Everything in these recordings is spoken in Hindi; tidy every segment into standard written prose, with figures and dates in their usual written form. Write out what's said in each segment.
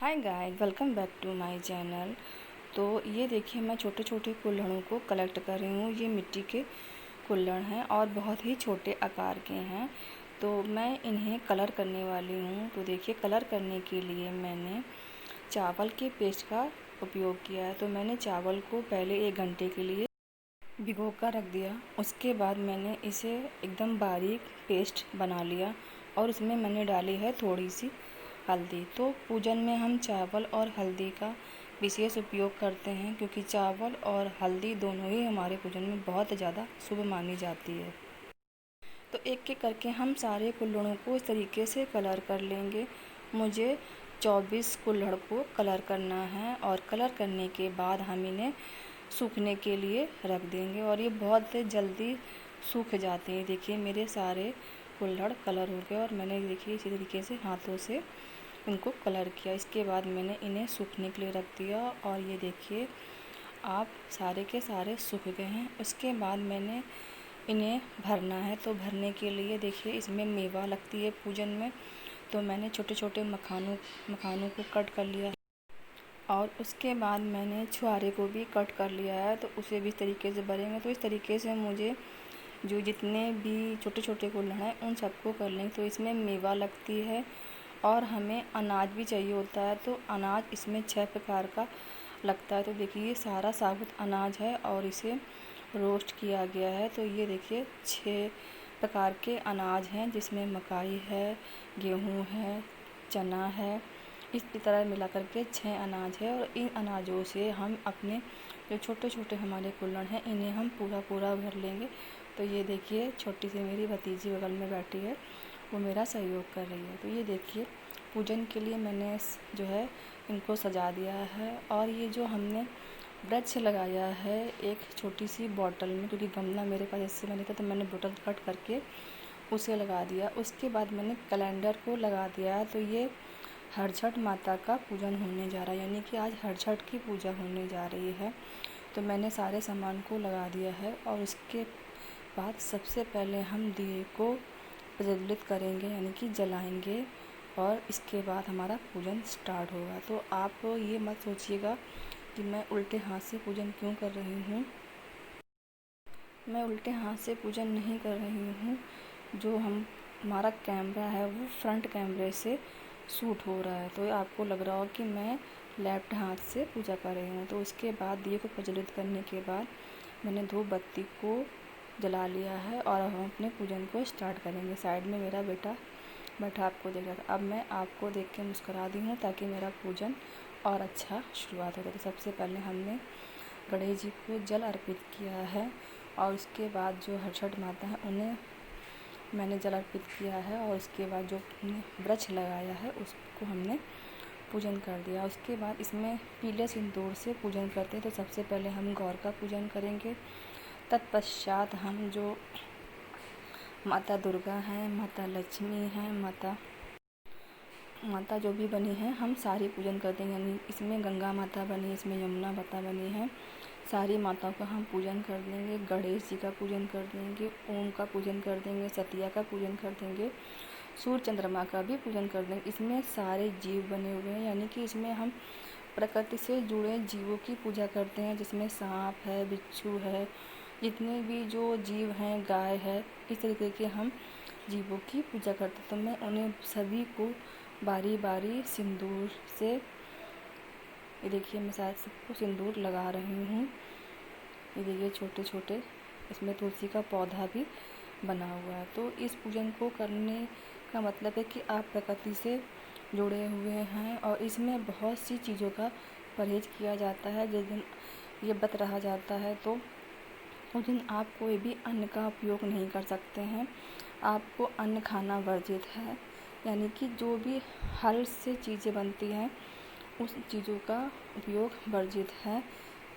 Hi guys, welcome back to my channel. तो ये देखिए, मैं छोटे छोटे कुल्हड़ों को कलेक्ट कर रही हूँ। ये मिट्टी के कुल्हड़ हैं और बहुत ही छोटे आकार के हैं। तो मैं इन्हें कलर करने वाली हूँ। तो देखिए, कलर करने के लिए मैंने चावल के पेस्ट का उपयोग किया है। तो मैंने चावल को पहले 1 घंटे के लिए भिगो कर रख दिया। उसके बाद मैंने इसे एकदम बारीक पेस्ट बना लिया और उसमें मैंने डाली है थोड़ी सी हल्दी। तो पूजन में हम चावल और हल्दी का विशेष उपयोग करते हैं, क्योंकि चावल और हल्दी दोनों ही हमारे पूजन में बहुत ज़्यादा शुभ मानी जाती है। तो एक एक करके हम सारे कुल्हड़ों को इस तरीके से कलर कर लेंगे। मुझे 24 कुल्हड़ को कलर करना है और कलर करने के बाद हम इन्हें सूखने के लिए रख देंगे और ये बहुत जल्दी सूख जाते हैं। देखिए, मेरे सारे कुल्हड़ कलर हो गए और मैंने देखिए इसी तरीके से हाथों से इनको कलर किया। इसके बाद मैंने इन्हें सूखने के लिए रख दिया और ये देखिए, आप सारे के सारे सूख गए हैं। उसके बाद मैंने इन्हें भरना है। तो भरने के लिए देखिए, इसमें मेवा लगती है पूजन में। तो मैंने छोटे छोटे मखानों को कट कर लिया और उसके बाद मैंने छुआरे को भी कट कर लिया है। तो उसे भी इस तरीके से भरेंगे। तो इस तरीके से मुझे जो जितने भी छोटे छोटे कुल्हड़ हैं उन सबको कर लेंगे। तो इसमें मेवा लगती है और हमें अनाज भी चाहिए होता है। तो अनाज इसमें 6 प्रकार का लगता है। तो देखिए, ये सारा साबुत अनाज है और इसे रोस्ट किया गया है। तो ये देखिए 6 प्रकार के अनाज हैं, जिसमें मकाई है, गेहूँ है, चना है। इस तरह मिला करके 6 अनाज है और इन अनाजों से हम अपने जो छोटे छोटे हमारे कुल्हड़ हैं इन्हें हम पूरा पूरा भर लेंगे। तो ये देखिए, छोटी सी मेरी भतीजी बगल में बैठी है, वो मेरा सहयोग कर रही है। तो ये देखिए, पूजन के लिए मैंने जो है इनको सजा दिया है। और ये जो हमने वृक्ष लगाया है एक छोटी सी बॉटल में, क्योंकि गमला मेरे पास इससे नहीं था, तो मैंने बोतल कट करके उसे लगा दिया। उसके बाद मैंने कैलेंडर को लगा दिया है। तो ये हरछठ माता का पूजन होने जा रहा है, यानी कि आज हरछठ की पूजा होने जा रही है। तो मैंने सारे सामान को लगा दिया है और उसके बाद सबसे पहले हम दिए को प्रज्वलित करेंगे, यानी कि जलाएंगे और इसके बाद हमारा पूजन स्टार्ट होगा। तो आप ये मत सोचिएगा कि मैं उल्टे हाथ से पूजन क्यों कर रही हूँ। मैं उल्टे हाथ से पूजन नहीं कर रही हूँ। जो हमारा कैमरा है वो फ्रंट कैमरे से शूट हो रहा है, तो आपको लग रहा हो कि मैं लेफ्ट हाथ से पूजा कर रही हूँ। तो उसके बाद दिए को प्रज्वलित करने के बाद मैंने धूप बत्ती को जला लिया है और हम अपने पूजन को स्टार्ट करेंगे। साइड में मेरा बेटा बैठा आपको देख रहा था। अब मैं आपको देख के मुस्कुरा दी हूँ ताकि मेरा पूजन और अच्छा शुरुआत हो जाए। तो सबसे पहले हमने गणेश जी को जल अर्पित किया है और उसके बाद जो हरछठ माता है उन्हें मैंने जल अर्पित किया है और उसके बाद जो वृक्ष लगाया है उसको हमने पूजन कर दिया। उसके बाद इसमें पीले सिंदूर से पूजन करते हैं। तो सबसे पहले हम गौर का पूजन करेंगे। तत्पश्चात हम जो माता दुर्गा हैं, माता लक्ष्मी हैं, माता जो भी बनी है हम सारी पूजन करते हैं। यानी इसमें गंगा माता बनी, इसमें यमुना माता बनी है, सारी माताओं का हम पूजन कर देंगे। गणेश जी का पूजन कर देंगे, ओम का पूजन कर देंगे, सतिया का पूजन कर देंगे, सूर्य चंद्रमा का भी पूजन कर देंगे। इसमें सारे जीव बने हुए हैं, यानी कि इसमें हम प्रकृति से जुड़े जीवों की पूजा करते हैं, जिसमें सांप है, बिच्छू है, जितने भी जो जीव हैं, गाय है, इस तरीके के हम जीवों की पूजा करते हैं। तो मैं उन्हें सभी को बारी बारी सिंदूर से, ये देखिए मैं शायद सबको सिंदूर लगा रही हूँ। ये देखिए छोटे छोटे इसमें तुलसी का पौधा भी बना हुआ है। तो इस पूजन को करने का मतलब है कि आप प्रकृति से जुड़े हुए हैं और इसमें बहुत सी चीज़ों का परहेज किया जाता है। जिस दिन ये व्रत रहा जाता है तो उस दिन आप कोई भी अन्न का उपयोग नहीं कर सकते हैं। आपको अन्न खाना वर्जित है, यानी कि जो भी हल से चीज़ें बनती हैं उस चीज़ों का उपयोग वर्जित है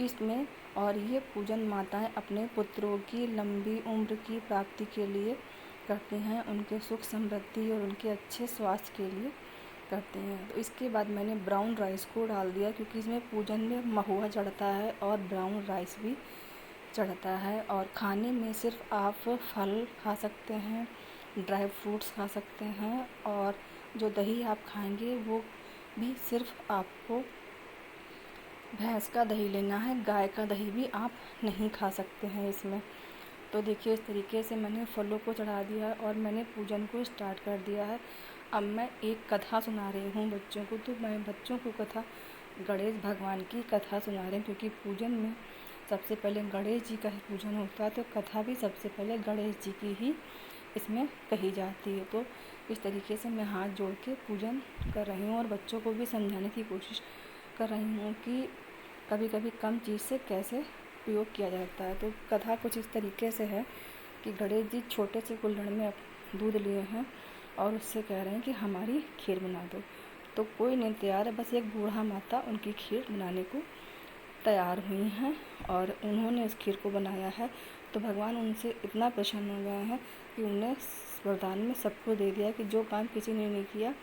इसमें। और ये पूजन माताएं अपने पुत्रों की लंबी उम्र की प्राप्ति के लिए करती हैं, उनके सुख समृद्धि और उनके अच्छे स्वास्थ्य के लिए करती हैं। तो इसके बाद मैंने ब्राउन राइस को डाल दिया, क्योंकि इसमें पूजन में महुआ चढ़ता है और ब्राउन राइस भी चढ़ता है। और खाने में सिर्फ आप फल खा सकते हैं, ड्राई फ्रूट्स खा सकते हैं और जो दही आप खाएंगे वो भी सिर्फ आपको भैंस का दही लेना है, गाय का दही भी आप नहीं खा सकते हैं इसमें। तो देखिए इस तरीके से मैंने फलों को चढ़ा दिया है और मैंने पूजन को स्टार्ट कर दिया है। अब मैं एक कथा सुना रही हूँ बच्चों को। तो मैं बच्चों को कथा गणेश भगवान की कथा सुना रही हूँ, क्योंकि पूजन में सबसे पहले गणेश जी का ही पूजन होता है, तो कथा भी सबसे पहले गणेश जी की ही इसमें कही जाती है। तो इस तरीके से मैं हाथ जोड़ के पूजन कर रही हूँ और बच्चों को भी समझाने की कोशिश कर रही हूँ कि कभी कभी कम चीज़ से कैसे उपयोग किया जाता है। तो कथा कुछ इस तरीके से है कि गणेश जी छोटे से कुल्हड़ में दूध लिए हैं और उससे कह रहे हैं कि हमारी खीर बना दो। तो कोई नहीं तैयार है, बस एक बूढ़ा माता उनकी खीर बनाने को तैयार हुई हैं और उन्होंने उस खीर को बनाया है। तो भगवान उनसे इतना प्रसन्न हो गए हैं कि उन्हें वरदान में सबको दे दिया कि जो काम किसी ने नहीं किया,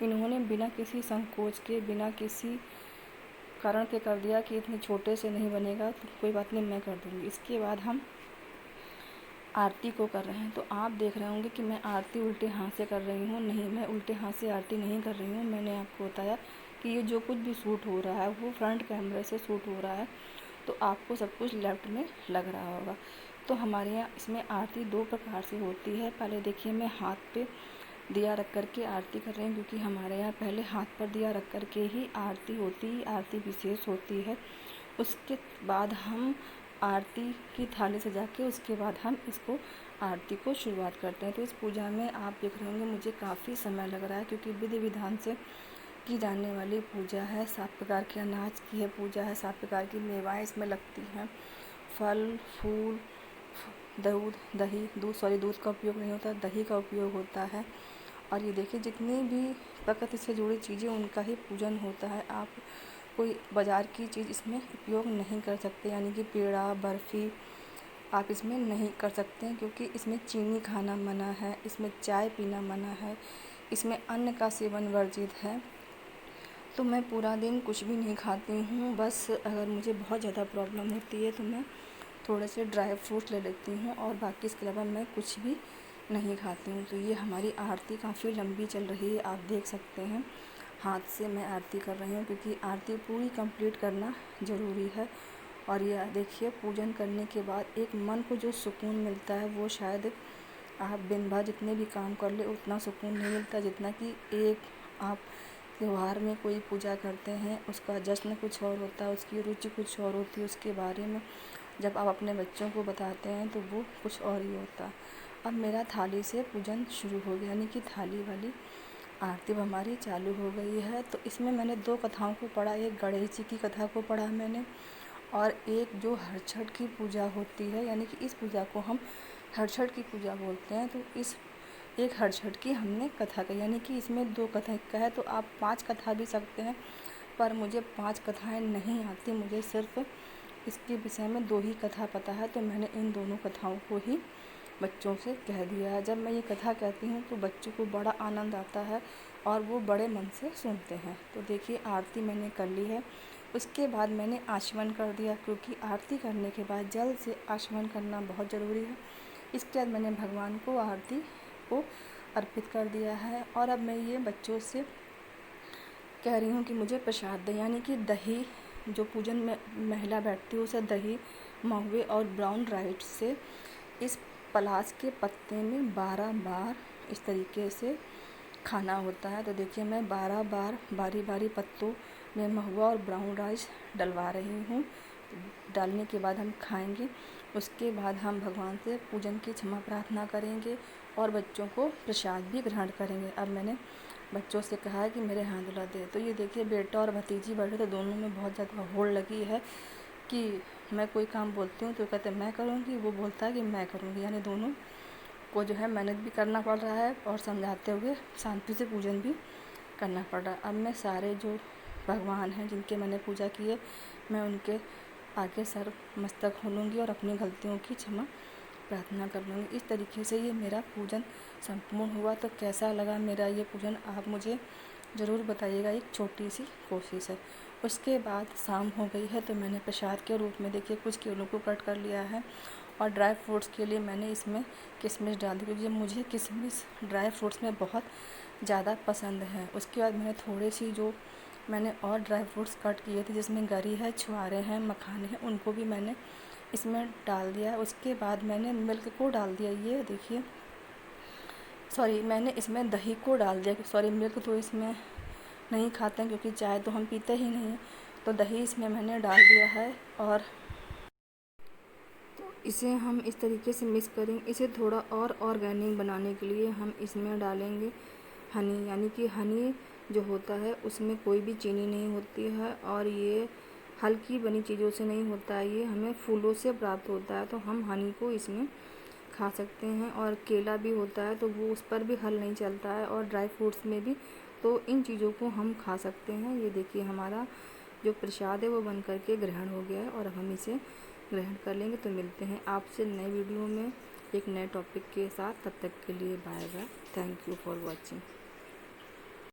इन्होंने बिना किसी संकोच के, बिना किसी कारण के कर दिया कि इतने छोटे से नहीं बनेगा, तो कोई बात नहीं, मैं कर दूँगी। इसके बाद हम आरती को कर रहे हैं। तो आप देख रहे होंगे कि मैं आरती उल्टे हाथ से कर रही हूँ। नहीं, मैं उल्टे हाथ से आरती नहीं कर रही हूँ। मैंने आपको बताया कि ये जो कुछ भी शूट हो रहा है वो फ्रंट कैमरे से शूट हो रहा है, तो आपको सब कुछ लेफ्ट में लग रहा होगा। तो हमारे यहाँ इसमें आरती दो प्रकार से होती है। पहले देखिए मैं हाथ पे दिया रख कर के आरती कर रही हूँ, क्योंकि हमारे यहाँ पहले हाथ पर दिया रख कर के ही आरती विशेष होती है। उसके बाद हम आरती की थाली सजा के उसके बाद हम इसको आरती को शुरुआत करते हैं। तो इस पूजा में आप देख रहे होंगे मुझे काफ़ी समय लग रहा है, क्योंकि विधि विधान से की जाने वाली पूजा है। 7 प्रकार के अनाज की है पूजा है, 7 प्रकार की मेवाएँ इसमें लगती हैं, फल फूल, दूध का उपयोग नहीं होता, दही का उपयोग होता है। और ये देखिए जितनी भी प्रकृति से जुड़ी चीज़ें उनका ही पूजन होता है। आप कोई बाज़ार की चीज़ इसमें उपयोग नहीं कर सकते, यानी कि पेड़ा, बर्फ़ी आप इसमें नहीं कर सकते हैं, क्योंकि इसमें चीनी खाना मना है, इसमें चाय पीना मना है, इसमें अन्न का सेवन वर्जित है। तो मैं पूरा दिन कुछ भी नहीं खाती हूँ। बस अगर मुझे बहुत ज़्यादा प्रॉब्लम होती है तो मैं थोड़े से ड्राई फ्रूट्स ले लेती हूँ और बाकी इसके अलावा मैं कुछ भी नहीं खाती हूँ। तो ये हमारी आरती काफ़ी लंबी चल रही है, आप देख सकते हैं। हाथ से मैं आरती कर रही हूँ, क्योंकि आरती पूरी कंप्लीट करना ज़रूरी है। और ये देखिए पूजन करने के बाद एक मन को जो सुकून मिलता है वो शायद आप दिन भर जितने भी काम कर ले उतना सुकून नहीं मिलता, जितना कि एक आप त्योहार में कोई पूजा करते हैं, उसका जश्न कुछ और होता है, उसकी रुचि कुछ और होती है, उसके बारे में जब आप अपने बच्चों को बताते हैं तो वो कुछ और ही होता। अब मेरा थाली से पूजन शुरू हो गया, यानी कि थाली वाली आरती हमारी चालू हो गई है। तो इसमें मैंने 2 कथाओं को पढ़ा, एक गणेश जी की कथा को पढ़ा मैंने, और एक जो हरछठ की पूजा होती है, यानी कि इस पूजा को हम हरछठ की पूजा बोलते हैं। तो इस एक हरछठ की हमने कथा कही, यानी कि इसमें 2 कथा का है। तो आप 5 कथा भी सकते हैं, पर मुझे 5 कथाएँ नहीं आती, मुझे सिर्फ इसके विषय में 2 ही कथा पता है। तो मैंने इन दोनों कथाओं को ही बच्चों से कह दिया है। जब मैं ये कथा कहती हूँ तो बच्चों को बड़ा आनंद आता है और वो बड़े मन से सुनते हैं। तो देखिए आरती मैंने कर ली है, उसके बाद मैंने आचमन कर दिया, क्योंकि आरती करने के बाद जल से आचमन करना बहुत ज़रूरी है। इसके बाद मैंने भगवान को आरती को अर्पित कर दिया है। और अब मैं ये बच्चों से कह रही हूँ कि मुझे प्रसाद दें, यानी कि दही, जो पूजन में महिला बैठती है उसे दही, महुए और ब्राउन राइस से इस पलाश के पत्ते में 12 बार इस तरीके से खाना होता है। तो देखिए मैं 12 बार बारी बारी पत्तों में महुआ और ब्राउन राइस डलवा रही हूँ। डालने के बाद हम खाएंगे, उसके बाद हम भगवान से पूजन की क्षमा प्रार्थना करेंगे और बच्चों को प्रसाद भी ग्रहण करेंगे। अब मैंने बच्चों से कहा है कि मेरे हाथ धुला दे। तो ये देखिए बेटा और भतीजी बैठे, तो दोनों में बहुत ज़्यादा होड़ लगी है कि मैं कोई काम बोलती हूँ तो कहते मैं करूँगी, वो बोलता है कि मैं करूँगी, यानी दोनों को जो है मेहनत भी करना पड़ रहा है और समझाते हुए शांति से पूजन भी करना पड़ रहा है। अब मैं सारे जो भगवान हैं जिनके मैंने पूजा की है, मैं उनके आगे सर मस्तक खोलूँगी और अपनी गलतियों की क्षमा प्रार्थना कर लूँगी। इस तरीके से ये मेरा पूजन संपूर्ण हुआ। तो कैसा लगा मेरा ये पूजन आप मुझे ज़रूर बताइएगा, एक छोटी सी कोशिश है। उसके बाद शाम हो गई है, तो मैंने प्रसाद के रूप में देखिए कुछ केलों को कट कर लिया है और ड्राई फ्रूट्स के लिए मैंने इसमें किशमिश डाल दी, क्योंकि मुझे किशमिश ड्राई फ्रूट्स में बहुत ज़्यादा पसंद है। उसके बाद मैंने थोड़ी सी जो मैंने और ड्राई फ्रूट्स कट किए थे, जिसमें गरी है, छुहारे हैं, मखाने हैं, उनको भी मैंने इसमें डाल दिया। उसके बाद मैंने मिल्क को डाल दिया, ये देखिए, सॉरी मैंने इसमें दही को डाल दिया। सॉरी, मिल्क तो इसमें नहीं खाते हैं क्योंकि चाय तो हम पीते ही नहीं, तो दही इसमें मैंने डाल दिया है। और तो इसे हम इस तरीके से मिक्स करेंगे। इसे थोड़ा और ऑर्गेनिक बनाने के लिए हम इसमें डालेंगे हनी, यानी कि हनी जो होता है उसमें कोई भी चीनी नहीं होती है और ये हल्की बनी चीज़ों से नहीं होता है, ये हमें फूलों से प्राप्त होता है। तो हम हनी को इसमें खा सकते हैं। और केला भी होता है तो वो, उस पर भी हल नहीं चलता है, और ड्राई फ्रूट्स में भी। तो इन चीज़ों को हम खा सकते हैं। ये देखिए, हमारा जो प्रसाद है वो बन करके ग्रहण हो गया है और हम इसे ग्रहण कर लेंगे। तो मिलते हैं आपसे नए वीडियो में एक नए टॉपिक के साथ। तब तक के लिए bye bye. Thank you for watching.